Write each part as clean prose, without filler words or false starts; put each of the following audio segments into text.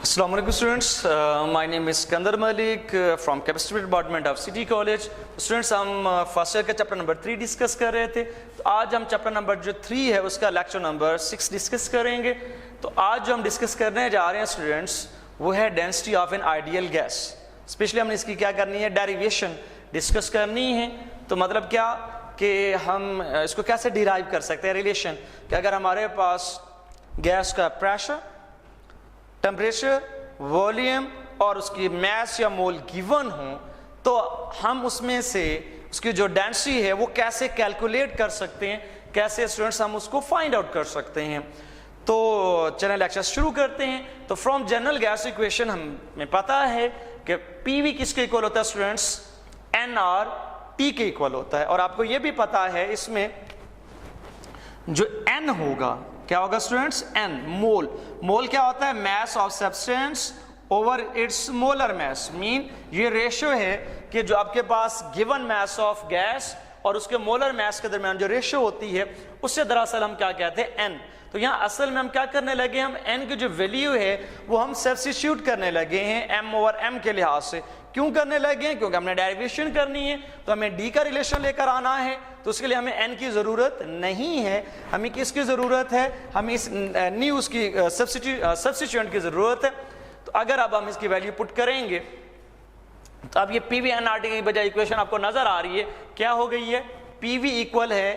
Assalamu alaikum students, my name is Skandar Malik from Chemistry Department of City College. Students हम first year का chapter number 3 discuss कर रहे थे। तो आज हम चैप्टर नंबर जो 3 है उसका लेक्चर नंबर 6 डिस्कस करेंगे। तो आज जो हम डिस्कस करने जा रहे हैं स्टूडेंट्स वो है density of an ideal gas. Specially हमने इसकी क्या करनी है, डेरिवेशन डिस्कस करनी है। तो मतलब क्या कि हम इसको कैसे डिराइव कर सकते हैं, रिलेशन कि अगर हमारे पास गैस का प्रेशर, टेम्परेचर, वॉल्यूम और उसकी मैस या मोल गिवन हो तो हम उसमें से उसकी जो डेंसिटी है वो कैसे कैलकुलेट कर सकते हैं, कैसे स्टूडेंट्स हम उसको फाइंड आउट कर सकते हैं। तो चलिए लेक्चर शुरू करते हैं। तो फ्रॉम जनरल गैस इक्वेशन हमें पता है कि पीवी किसके इक्वल होता है स्टूडेंट्स, एन आर टी के इक्वल होता है। और आपको ये भी पता है इसमें जो एन होगा क्या होगा स्टूडेंट्स, एन मोल। मोल क्या होता है, mess of substance over it's molar mess. Mean ये रेशियो है कि जो आपके पास गिवन मैस ऑफ गैस और उसके मोलर मैस के दरमियान जो रेशियो होती है उससे दरअसल हम क्या कहते हैं, एन। तो यहाँ असल में हम क्या करने लगे, हम एन की जो वैल्यू है वो हम सब्स्टिट्यूट करने लगे हैं एम ओवर एम के लिहाज से। क्यों करने लगे हैं, क्योंकि हमने डेरिवेशन करनी है तो हमें डी का रिलेशन लेकर आना है। तो उसके लिए हमें एन की ज़रूरत नहीं है, हमें किसकी ज़रूरत है, हमें इस न्यू उसकी सब्स्टिट्यूएंट की ज़रूरत है। तो अगर अब हम इसकी वैल्यू पुट करेंगे तो अब ये P V N R T की बजाय इक्वेशन आपको नजर आ रही है क्या हो गई है, पी वी इक्वल है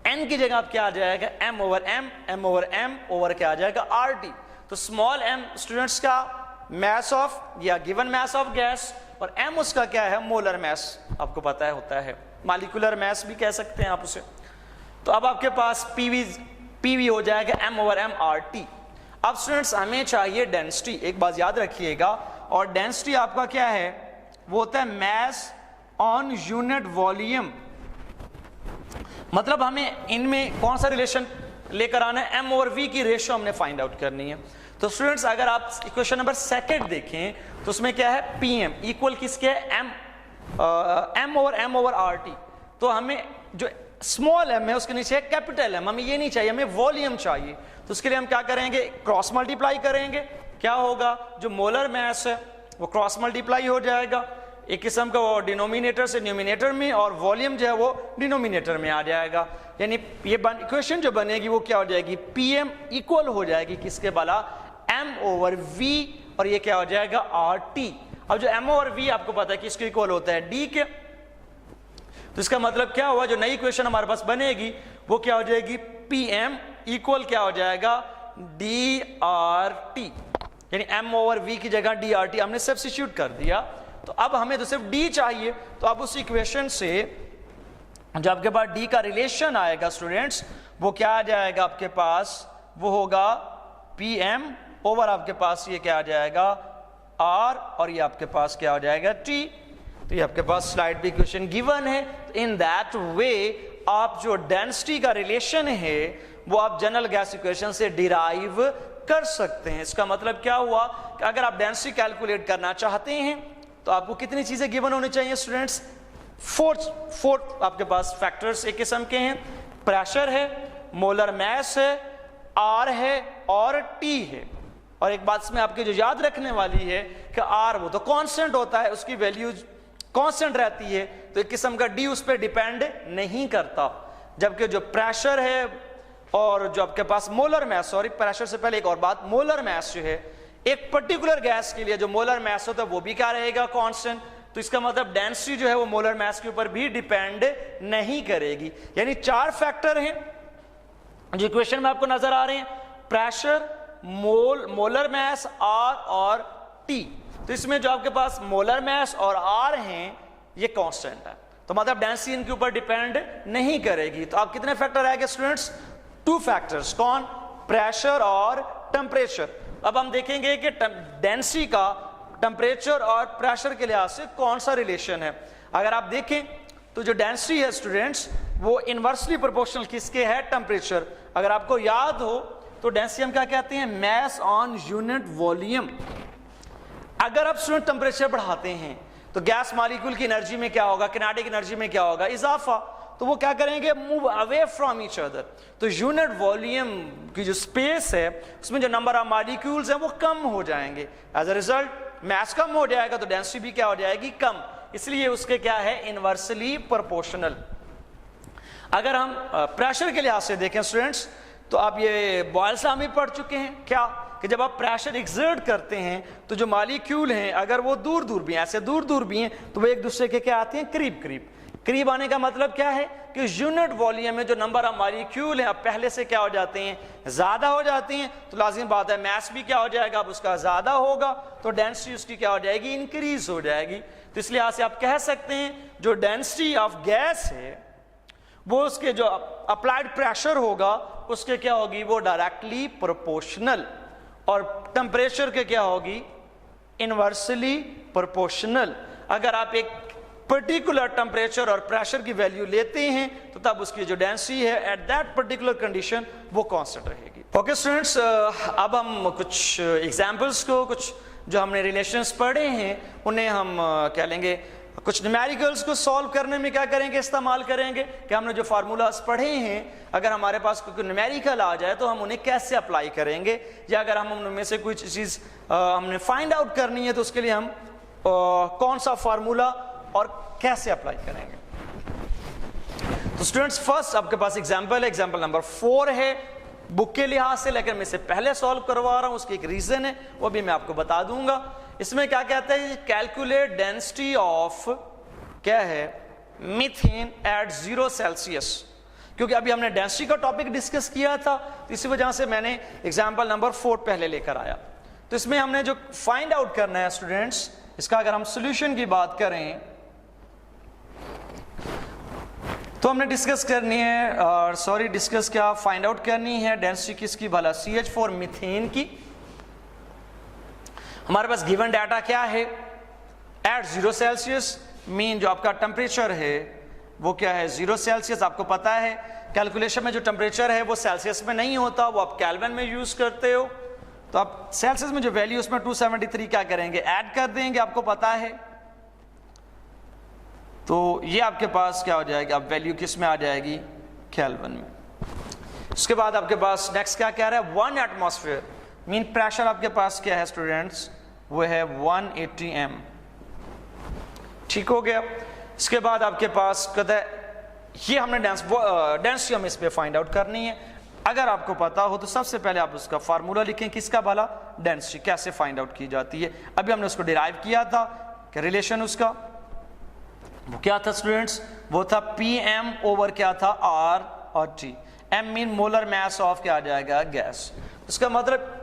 एन की जगह अब क्या आ जाएगा, M over M, M over M over क्या आ जाएगा, आर टी। तो स्मॉल एम स्टूडेंट्स का मैस ऑफ या गिवन मैस ऑफ गैस और एम उसका क्या है, मोलर मैस आपको पता है होता है, मालिकुलर मैस भी कह सकते हैं आप उसे। तो अब आपके पास पीवी हो जाएगा M over M R T. अब स्टूडेंट्स हमें चाहिए डेंसिटी, एक बात याद रखिएगा, और डेंसिटी आपका क्या है, वो होता है मैस ऑन यूनिट वॉल्यूम। मतलब हमें इनमें कौन सा रिलेशन लेकर आना है, एम ओवर वी की रेशियो हमने फाइंड आउट करनी है। तो स्टूडेंट्स अगर आप इक्वेशन नंबर 2 देखें तो उसमें क्या है, पी एम इक्वल किसके है, एम ओवर आर टी। तो हमें जो स्मॉल एम है उसके नीचे है कैपिटल एम, हमें ये नहीं चाहिए, हमें वॉल्यूम चाहिए। तो उसके लिए हम क्या करेंगे, क्रॉस मल्टीप्लाई करेंगे। क्या होगा, जो मोलर मैस है वो क्रॉस मल्टीप्लाई हो जाएगा, एक किस्म का वो डिनोमिनेटर से न्यूमिनेटर में, और वॉल्यूम जो है वो डिनोमिनेटर में आ जाएगा। यानी ये इक्वेशन जो बनेगी वो क्या हो जाएगी, पी एम इक्वल हो जाएगी किसके वाला, एम ओवर वी, और ये क्या हो जाएगा, आर टी। अब जो एम ओवर वी आपको पता है किसके इक्वल होता है, डी के। तो इसका मतलब क्या हुआ, जो नई इक्वेशन हमारे पास बनेगी वो क्या हो जाएगी, पी एम इक्वल क्या हो जाएगा, डी आर टी। यानी एम ओवर वी की जगह डी आर टी हमने सब्स्टिट्यूट कर दिया। तो अब हमें तो सिर्फ डी चाहिए, तो अब उस इक्वेशन से जो आपके पास डी का रिलेशन आएगा स्टूडेंट्स वो क्या आ जाएगा आपके पास, वो होगा पी एम ओवर आपके पास ये क्या आ जाएगा, आर, और ये आपके पास क्या हो जाएगा, टी। तो ये आपके पास स्लाइड पे इक्वेशन गिवन है। तो इन दैट वे आप जो डेंसिटी का रिलेशन है वो आप जनरल गैस इक्वेशन से डिराइव कर सकते हैं। इसका मतलब क्या हुआ कि अगर आप डेंसिटी कैलकुलेट करना चाहते हैं तो आपको कितनी चीजें गिवन होनी चाहिए स्टूडेंट्स, फोर्थ आपके पास फैक्टर्स एक किस्म के हैं, प्रेशर है, मोलर मैस है, आर है और टी है। और एक बात इसमें आपके जो याद रखने वाली है कि आर वो तो कांस्टेंट होता है, उसकी वैल्यू कांस्टेंट रहती है, तो एक किस्म का डी उस पर डिपेंड नहीं करता। जबकि जो प्रेशर है और जो आपके पास मोलर मैस, सॉरी प्रेशर से पहले एक और बात, मोलर मैस जो है एक पर्टिकुलर गैस के लिए जो मोलर मैस होता है वो भी क्या रहेगा, कांस्टेंट। तो इसका मतलब डेंसिटी जो है वो मोलर मैस के ऊपर भी डिपेंड नहीं करेगी। यानी 4 फैक्टर हैं जो इक्वेशन में आपको नजर आ रहे हैं, प्रेशर, मोलर मैस, आर और टी। तो इसमें जो आपके पास मोलर मैस और आर हैं ये कांस्टेंट है, तो मतलब डेंसिटी इनके ऊपर डिपेंड नहीं करेगी। तो आप कितने फैक्टर आएंगे स्टूडेंट्स, 2 फैक्टर्स, कौन, प्रेशर और टेम्परेचर। अब हम देखेंगे कि डेंसिटी का टेम्परेचर और प्रेशर के लिहाज से कौन सा रिलेशन है। अगर आप देखें तो जो डेंसिटी है स्टूडेंट्स वो इनवर्सली प्रोपोर्शनल किसके है, टेम्परेचर। अगर आपको याद हो तो डेंसिटी हम क्या कहते हैं, मैस ऑन यूनिट वॉल्यूम। अगर आप स्टूडेंट टेम्परेचर बढ़ाते हैं तो गैस मॉलिक्यूल की एनर्जी में क्या होगा, किनेटिक एनर्जी में क्या होगा, इजाफा। तो वो क्या करेंगे, move away from each other. तो यूनिट वॉल्यूम की जो स्पेस है उसमें जो नंबर ऑफ मॉलिक्यूल्स हैं वो कम हो जाएंगे। एज अ रिजल्ट मास कम हो जाएगा तो डेंसिटी भी क्या हो जाएगी, कम। इसलिए उसके क्या है, इनवर्सली प्रोपोर्शनल। अगर हम प्रेशर के लिहाज से देखें स्टूडेंट्स, तो आप ये बॉयल्स लॉ में पढ़ चुके हैं क्या, कि जब आप प्रेशर एक्सर्ट करते हैं तो जो मॉलिक्यूल हैं अगर वो दूर दूर भी हैं, ऐसे दूर दूर भी हैं, तो वो एक दूसरे के क्या आते हैं, करीब करीब। करीब आने का मतलब क्या है कि यूनिट वॉल्यूम में जो नंबर ऑफ मॉलिक्यूल है अब पहले से क्या हो जाते हैं, ज्यादा हो जाते हैं। तो लाजिम बात है मास भी क्या हो जाएगा, अब उसका ज्यादा होगा, तो डेंसिटी उसकी क्या हो जाएगी, इंक्रीज हो जाएगी। तो इसलिए यहाँ से आप कह सकते हैं जो डेंसिटी ऑफ गैस है वो उसके जो अप्लाइड प्रेशर होगा उसके क्या होगी, वो डायरेक्टली प्रोपोर्शनल, और टेम्परेचर के क्या होगी, इनवर्सली प्रोपोर्शनल। अगर आप एक पर्टिकुलर टेम्परेचर और प्रेशर की वैल्यू लेते हैं तो तब उसकी जो डेंसिटी है एट दैट पर्टिकुलर कंडीशन वो कांस्टेंट रहेगी। ओके स्टूडेंट्स, अब हम कुछ एग्जांपल्स को, कुछ जो हमने रिलेशंस पढ़े हैं उन्हें हम क्या लेंगे, कुछ न्यूमेरिकल्स को सॉल्व करने में क्या करेंगे, इस्तेमाल करेंगे कि हमने जो फार्मूलाज पढ़े हैं अगर हमारे पास कोई न्यूमेरिकल आ जाए तो हम उन्हें कैसे अप्लाई करेंगे, या अगर हम उनमें से कोई चीज़ हमने फाइंड आउट करनी है तो उसके लिए हम कौन सा फार्मूला और कैसे अप्लाई करेंगे। तो स्टूडेंट्स फर्स्ट आपके पास एग्जांपल है, एग्जांपल नंबर 4 है बुक के लिहाज से, लेकिन मैं इसे पहले सॉल्व करवा रहा हूं, उसकी एक रीजन है वो भी मैं आपको बता दूंगा। इसमें क्या कहता है, कैलकुलेट डेंसिटी ऑफ क्या है, मीथेन एट 0 सेल्सियस। क्योंकि अभी हमने डेंसिटी का टॉपिक डिस्कस किया था तो इसी वजह से मैंने एग्जांपल नंबर 4 पहले लेकर आया। तो इसमें हमने जो फाइंड आउट करना है स्टूडेंट्स, इसका अगर हम सोल्यूशन की बात करें तो हमने डिस्कस करनी है, और सॉरी डिस्कस क्या, फाइंड आउट करनी है डेंसिटी किसकी भला, CH4 मीथेन की। हमारे पास गिवन डाटा क्या है, एट 0 सेल्सियस, मीन जो आपका टेम्परेचर है वो क्या है, 0 सेल्सियस। आपको पता है कैलकुलेशन में जो टेम्परेचर है वो सेल्सियस में नहीं होता, वो आप केल्विन में यूज करते हो। तो आप सेल्सियस में जो वैल्यू उसमें 273 क्या करेंगे, ऐड कर देंगे, आपको पता है। तो ये आपके पास क्या हो जाएगी, अब वैल्यू किस में आ जाएगी, केल्विन में। उसके बाद आपके पास नेक्स्ट क्या कह रहा है, 1 एटमॉस्फेयर, मीन प्रेशर आपके पास क्या है स्टूडेंट्स, वो है 180 m। ठीक हो गया। इसके बाद आपके पास कहता है ये हमने डेंसिटी हम इस पे फाइंड आउट करनी है। अगर आपको पता हो तो सबसे पहले आप उसका फार्मूला लिखें, किसका भला, डेंसिटी कैसे फाइंड आउट की जाती है। अभी हमने उसको डिराइव किया था कि रिलेशन उसका वो क्या था स्टूडेंट्स, वो था PM ओवर क्या था, R और T। M mean molar mass of क्या आ जाएगा, गैस। इसका मतलब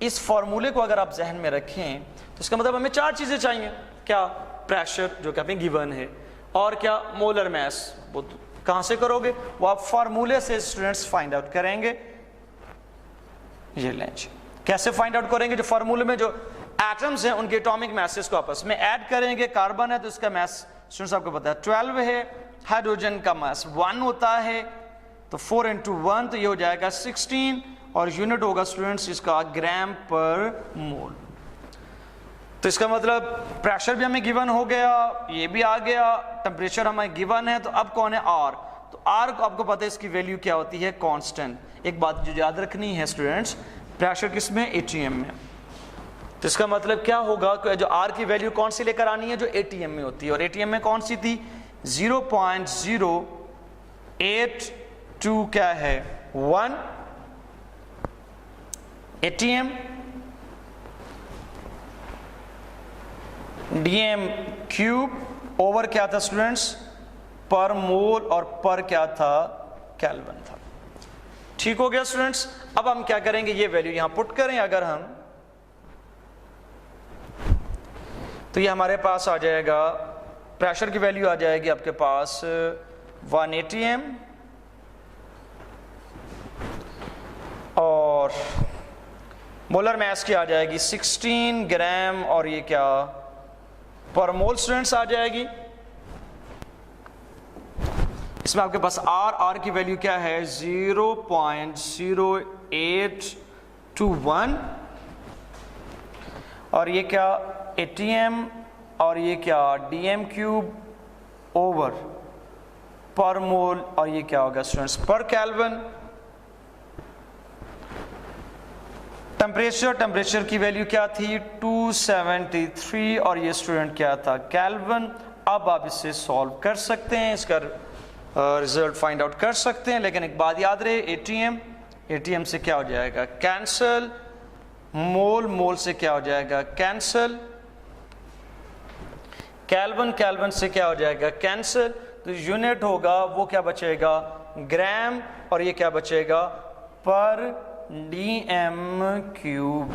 इस फॉर्मूले को अगर आप जहन में रखें तो इसका मतलब हमें 4 चीजें चाहिए, क्या, प्रेशर जो कि हमें गिवन है, और क्या, मोलर मास। वो कहां से करोगे, वो आप फार्मूले से स्टूडेंट्स फाइंड आउट करेंगे। ये लेंगे कैसे फाइंड आउट करेंगे, जो फार्मूले में जो एटम्स हैं उनके एटॉमिक मासेस को आपस में ऐड करेंगे। कार्बन है तो इसका मास स्टूडेंट्स आपको पता है 12 है, हाइड्रोजन का मास 1 होता है, तो 4 × 1 तो ये हो जाएगा 16, और यूनिट होगा स्टूडेंट्स इसका ग्राम पर मोल। तो इसका मतलब प्रेशर भी हमें गिवन हो गया, ये भी आ गया, टेम्परेचर हमें गिवन है, तो अब कौन है, R। तो R को आपको पता है इसकी वैल्यू क्या होती है, कांस्टेंट। एक बात जो याद रखनी है स्टूडेंट्स, प्रेशर किसमें, ATM में। तो इसका मतलब क्या होगा कि जो R की वैल्यू कौन सी लेकर आनी है, जो ATM में होती है, और ATM में कौन सी थी, 0.082 क्या है, 1 ATM DM³ ओवर क्या था स्टूडेंट्स, पर मोल, और पर क्या था, केल्विन था। ठीक हो गया स्टूडेंट्स। अब हम क्या करेंगे, ये वैल्यू यहां पुट करें अगर हम, तो ये हमारे पास आ जाएगा, प्रेशर की वैल्यू आ जाएगी आपके पास 180 m, और मोलर मास की आ जाएगी 16 ग्राम, और ये क्या, पर मोल स्टूडेंट्स आ जाएगी। इसमें आपके पास R की वैल्यू क्या है, 0.0821, और ये क्या, ATM, और ये क्या, DM³ ओवर पर मोल, और ये क्या होगा स्टूडेंट्स पर केल्विन। टेम्परेचर की वैल्यू क्या थी 273 और ये स्टूडेंट क्या था केल्विन। अब आप इसे सॉल्व कर सकते हैं, इसका रिजल्ट फाइंड आउट कर सकते हैं, लेकिन एक बात याद रहे एटीएम से क्या हो जाएगा कैंसल, मोल से क्या हो जाएगा कैंसल, केल्विन से क्या हो जाएगा कैंसल, तो यूनिट होगा वो क्या बचेगा ग्राम, और ये क्या बचेगा पर डीएम क्यूब।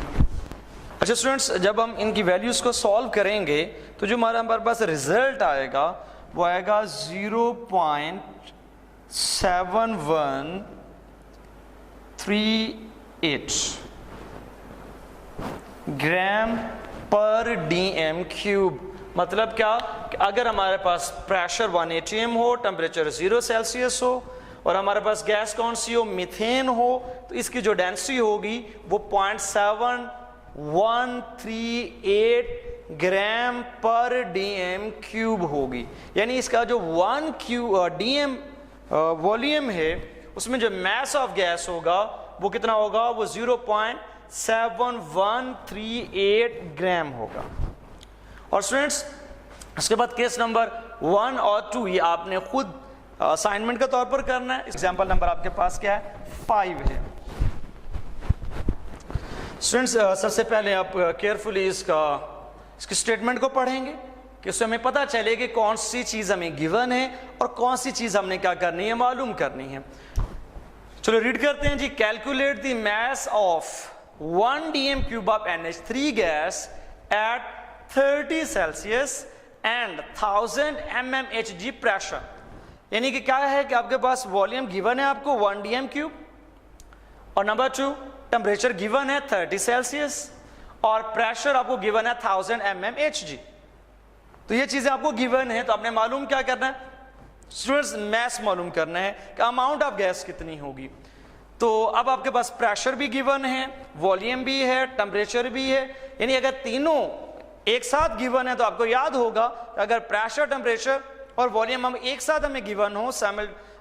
अच्छा स्टूडेंट्स, जब हम इनकी वैल्यूज को सॉल्व करेंगे तो जो हमारे पास रिजल्ट आएगा वो आएगा 0.7138 ग्राम पर डीएम क्यूब। मतलब क्या कि अगर हमारे पास प्रेशर 1 atm हो, टेम्परेचर 0 सेल्सियस हो और हमारे पास गैस कौन सी हो मीथेन हो, तो इसकी जो डेंसिटी होगी वो 0.7138 ग्राम पर डीएम क्यूब होगी। यानी इसका जो 1 डीएम वॉल्यूम है उसमें जो मास ऑफ गैस होगा वो कितना होगा, वो 0.7138 ग्राम होगा। और स्टूडेंट्स उसके बाद केस नंबर 1 और 2 ये आपने खुद असाइनमेंट के तौर पर करना है। एग्जाम्पल नंबर आपके पास क्या है 5 है। स्टूडेंट्स सबसे पहले आप केयरफुली इसकी स्टेटमेंट को पढ़ेंगे कि उससे हमें पता चले कि कौन सी चीज हमें गिवन है और कौन सी चीज हमने क्या करनी है मालूम करनी है। चलो रीड करते हैं जी। Calculate the mass of 1 dm cube of NH3 gas at 30 Celsius and 1000 mmHg pressure. यानी कि क्या है कि आपके पास वॉल्यूम गिवन है आपको 1 डीएम क्यूब, और नंबर 2 टेम्परेचर गिवन है 30 सेल्सियस और प्रेशर आपको गिवन है 1000 mmHg। तो ये चीजें आपको गिवन है, तो आपने मालूम क्या करना है स्टूडेंट्स, मैस मालूम करना है कि अमाउंट ऑफ गैस कितनी होगी। तो अब आपके पास प्रेशर भी गिवन है, वॉल्यूम भी है, टेम्परेचर भी है। यानी अगर तीनों एक साथ गिवन है तो आपको याद होगा अगर प्रेशर, टेम्परेचर और वॉल्यूम हम एक साथ हमें गिवन हो,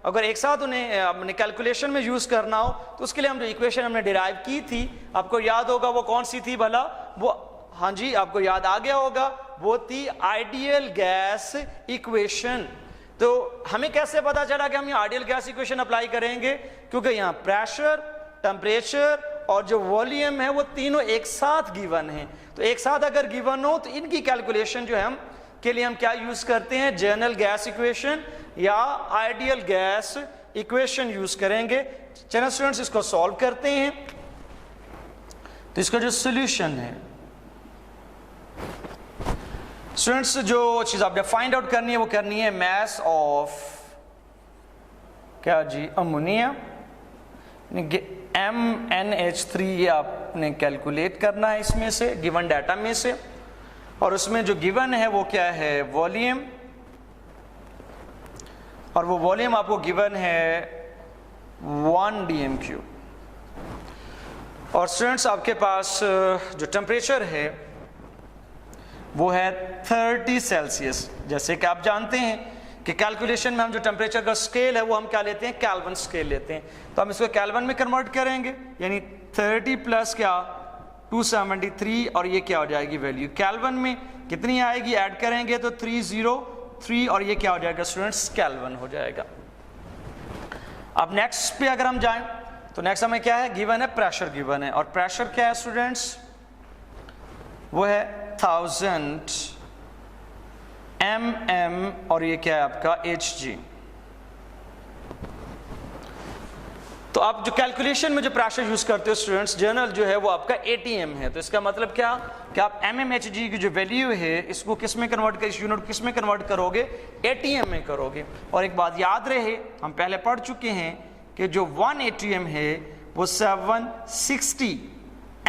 अगर एक साथ उन्हें अपने कैलकुलेशन में यूज करना हो तो उसके लिए हम जो इक्वेशन हमने डिराइव की थी आपको याद होगा वो कौन सी थी भला, वो हाँ जी आपको याद आ गया होगा, वो थी आइडियल गैस इक्वेशन। तो हमें कैसे पता चला कि हम ये आइडियल गैस इक्वेशन अप्लाई करेंगे, क्योंकि यहाँ प्रेशर, टेम्परेचर और जो वॉल्यूम है वो तीनों एक साथ गिवन है। तो एक साथ अगर गिवन हो तो इनकी कैलकुलेशन जो है हम के लिए हम क्या यूज करते हैं, जनरल गैस इक्वेशन या आइडियल गैस इक्वेशन यूज करेंगे। चलो स्टूडेंट्स इसको सॉल्व करते हैं। तो इसका जो सॉल्यूशन है स्टूडेंट्स, जो चीज आपने फाइंड आउट करनी है वो करनी है मास ऑफ क्या जी अमोनिया MnH3, ये आपने कैलकुलेट करना है इसमें से गिवन डाटा में से, और उसमें जो गिवन है वो क्या है वॉल्यूम, और वो वॉल्यूम आपको गिवन है 1 डीएम क्यूब। और स्टूडेंट्स आपके पास जो टेम्परेचर है वो है 30 सेल्सियस। जैसे कि आप जानते हैं कि कैलकुलेशन में हम जो टेम्परेचर का स्केल है वो हम क्या लेते हैं, केल्विन स्केल लेते हैं। तो हम इसको केल्विन में कन्वर्ट करेंगे, यानी 30 प्लस क्या 273, और ये क्या हो जाएगी वैल्यू केल्विन में कितनी आएगी, ऐड करेंगे तो 303, और ये क्या हो जाएगा स्टूडेंट्स केल्विन हो जाएगा। अब नेक्स्ट पे अगर हम जाएं तो नेक्स्ट हमें क्या है गिवन है, प्रेशर गिवन है, और प्रेशर क्या है स्टूडेंट्स, वो है 1000 mm, और ये क्या है आपका Hg। तो आप जो कैलकुलेशन में जो प्रेशर यूज करते हो स्टूडेंट्स, जनरल जो है वो आपका ATM है। तो इसका मतलब क्या कि आप mmHg की जो वैल्यू है इसको किस में कन्वर्ट कर, इस यूनिट को किस में कन्वर्ट करोगे, ATM में करोगे। और एक बात याद रहे, हम पहले पढ़ चुके हैं कि जो 1 ATM है वो 760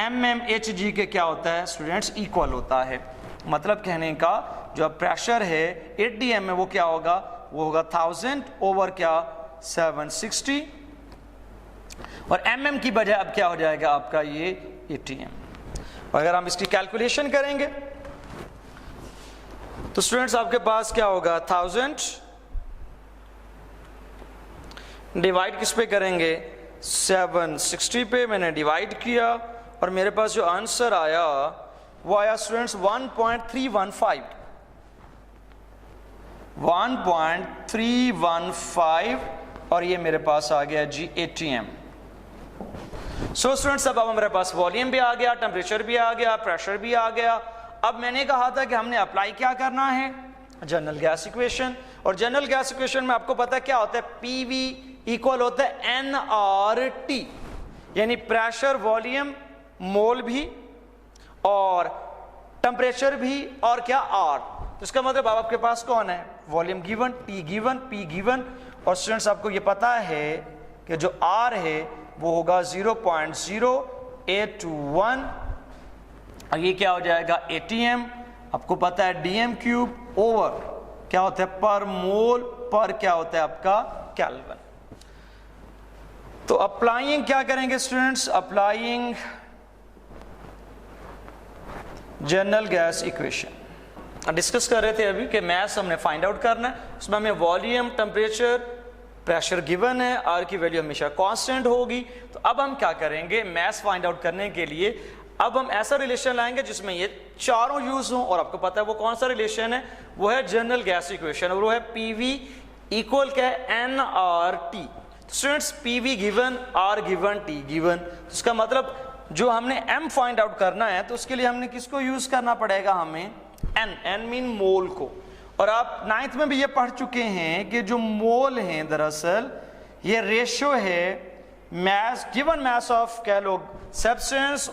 mmHg के क्या होता है स्टूडेंट्स, इक्वल होता है। मतलब कहने का जो प्रेशर है ATM में वो क्या होगा, वो होगा 1000 ओवर क्या 760, और mm की बजाय अब क्या हो जाएगा आपका ये ATM। और अगर हम इसकी कैलकुलेशन करेंगे तो स्टूडेंट्स आपके पास क्या होगा 1000 डिवाइड किस पे करेंगे, 760 पे मैंने डिवाइड किया और मेरे पास जो आंसर आया वो आया स्टूडेंट्स 1.315 और ये मेरे पास आ गया जी ATM। सो स्टूडेंट्स अब हमारे पास वॉल्यूम भी आ गया, टेम्परेचर भी आ गया, प्रेशर भी आ गया। अब मैंने कहा था कि हमने अप्लाई क्या करना है, जनरल गैस इक्वेशन। और जनरल गैस इक्वेशन में आपको पता है क्या होता है, PV इक्वल होता है nRT, यानी प्रेशर, वॉल्यूम, मोल भी और टेम्परेचर भी और क्या R। तो इसका मतलब अब आपके पास कौन है, volume given, T given, P given और स्टूडेंट्स आपको ये पता है कि जो R है वो होगा 0.0821 और ये क्या हो जाएगा ATM। आपको पता है DM क्यूब ओवर क्या होता है पर मोल पर क्या होता है आपका केल्विन। तो अप्लाइंग क्या करेंगे students, applying general gas equation discuss कर रहे थे अभी कि मैथ्स हमने फाइंड आउट करना है, उसमें हमें वॉल्यूम, टेम्परेचर, प्रेशर गिवन है, आर की वैल्यू हमेशा कांस्टेंट होगी। तो अब हम क्या करेंगे, मैथ्स फाइंड आउट करने के लिए अब हम ऐसा रिलेशन लाएंगे जिसमें ये चारों यूज हों और आपको पता है वो कौन सा रिलेशन है, वो है जनरल गैस इक्वेशन और वो है PV इक्वल क्या है nRT। Students PV given, R given, T given, इसका मतलब जो हमने M फाइंड आउट करना है तो उसके लिए हमने किसको यूज करना पड़ेगा, हमें N मीन मोल को। और आप 9th में भी ये पढ़ चुके हैं कि जो मोल हैं दरअसल ये रेशियो है मैस, गिवन मैस ऑफ कह लो सब्सटेंस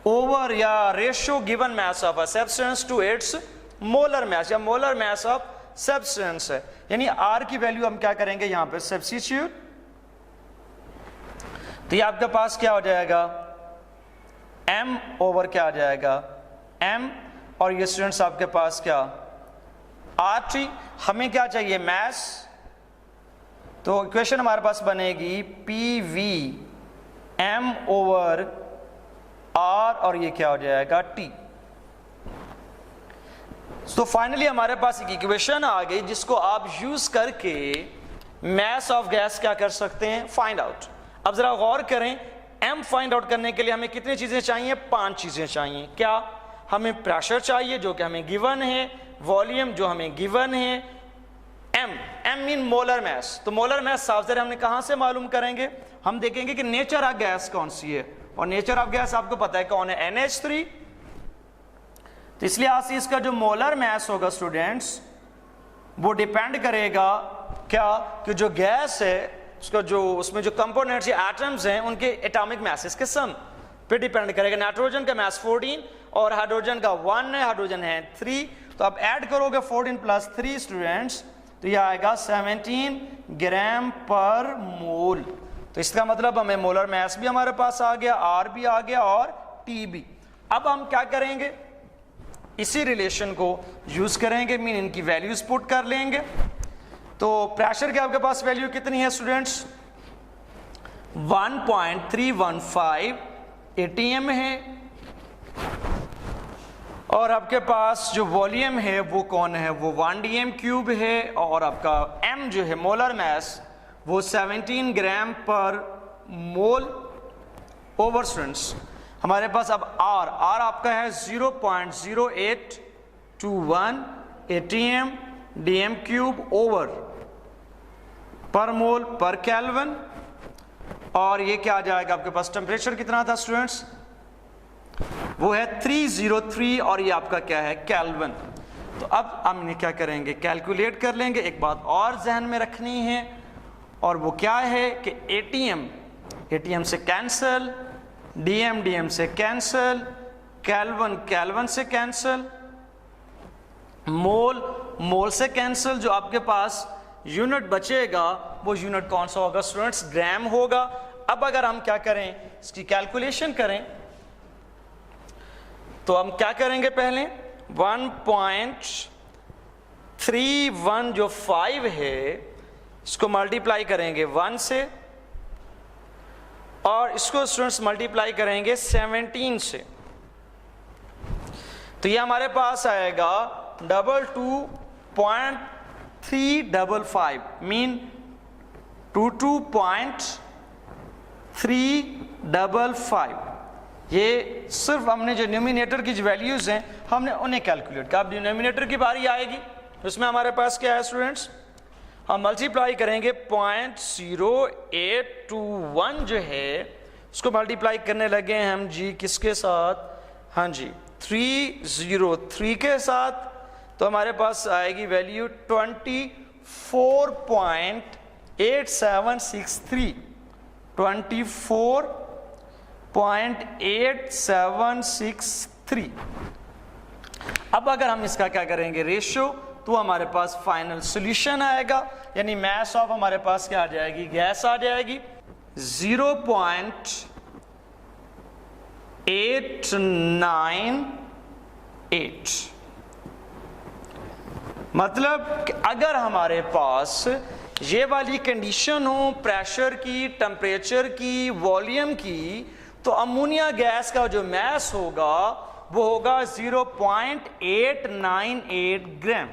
ओवर या ratio given mass of a substance to its molar mass या मोलर मैस ऑफ सब्सटेंस है। यानी R की वैल्यू हम क्या करेंगे यहां पे सब्स्टिट्यूट, तो ये आपके पास क्या हो जाएगा M ओवर क्या आ जाएगा M और ये स्टूडेंट्स आपके पास क्या RT। हमें क्या चाहिए मैस, तो इक्वेशन हमारे पास बनेगी PV M ओवर R और ये क्या हो जाएगा T। तो फाइनली हमारे पास एक इक्वेशन आ गई जिसको आप यूज करके मैस ऑफ गैस क्या कर सकते हैं, फाइंड आउट। अब जरा गौर करें, M फाइंड आउट करने के लिए हमें कितनी चीजें चाहिए, 5 चीजें चाहिए। क्या, हमें प्रेशर चाहिए जो कि हमें गिवन है, वॉल्यूम जो हमें गिवन है, M मीन मोलर मैस। तो मोलर मैस साफ ज़रा हमने कहां से मालूम करेंगे, हम देखेंगे कि नेचर ऑफ गैस कौन सी है और नेचर ऑफ गैस आपको पता है कौन है, NH3। तो इसलिए आज से इसका जो मोलर मैस होगा स्टूडेंट्स वो डिपेंड करेगा क्या कि जो गैस है उसका जो उसमें जो कंपोनेंट्स या एटम्स हैं उनके एटॉमिक मैसेस के सम पे डिपेंड करेगा। नाइट्रोजन का मैस 14 और हाइड्रोजन का 1 है, हाइड्रोजन है 3। तो आप ऐड करोगे 14 प्लस 3 स्टूडेंट्स तो यह आएगा 17 ग्राम पर मोल। तो इसका मतलब हमें मोलर मैस भी हमारे पास आ गया, R भी आ गया और T भी। अब हम क्या करेंगे, इसी रिलेशन को यूज करेंगे, मीन इनकी वैल्यूज पुट कर लेंगे। तो प्रेशर की आपके पास वैल्यू कितनी है स्टूडेंट्स, 1.315 ATM है और आपके पास जो वॉल्यूम है वो कौन है, वो 1 DM क्यूब है और आपका M जो है मोलर मैस वो 17 ग्राम पर मोल ओवर स्टूडेंट्स। हमारे पास अब R आपका है 0.0821 ATM DM क्यूब ओवर पर मोल पर केल्विन। और ये क्या आ जाएगा आपके पास, टेम्परेचर कितना था स्टूडेंट्स, वो है 303 और ये आपका क्या है केल्विन। तो अब हम क्या करेंगे, कैलकुलेट कर लेंगे। एक बात और जहन में रखनी है और वो क्या है कि ATM से कैंसल, DM से कैंसल, केल्विन से कैंसल, मोल से कैंसल। जो आपके पास यूनिट बचेगा वो यूनिट कौन सा होगा स्टूडेंट्स, ग्राम होगा। अब अगर हम क्या करें, इसकी कैलकुलेशन करें तो हम क्या करेंगे, पहले 1.315 जो 5 है इसको मल्टीप्लाई करेंगे 1 से और इसको स्टूडेंट्स मल्टीप्लाई करेंगे 17 से। तो ये हमारे पास आएगा 22.3 355 मीन 22.355। ये सिर्फ हमने जो न्यूमिनेटर की जो वैल्यूज हैं हमने उन्हें कैलकुलेट किया। अब डिनोमिनेटर की बारी आएगी, उसमें हमारे पास क्या है स्टूडेंट्स, हम मल्टीप्लाई करेंगे 0.0821 जो है उसको मल्टीप्लाई करने लगे हैं हम जी किसके साथ, हाँ जी 303 के साथ, तो हमारे पास आएगी वैल्यू 24.8763 24.8763। अब अगर हम इसका क्या करेंगे रेशियो, तो हमारे पास फाइनल सॉल्यूशन आएगा, यानी मास ऑफ हमारे पास क्या आ जाएगी, गैस आ जाएगी 0.898। मतलब अगर हमारे पास ये वाली कंडीशन हो प्रेशर की, टेम्परेचर की, वॉल्यूम की, तो अमोनिया गैस का जो मास होगा वो होगा 0.898 ग्राम।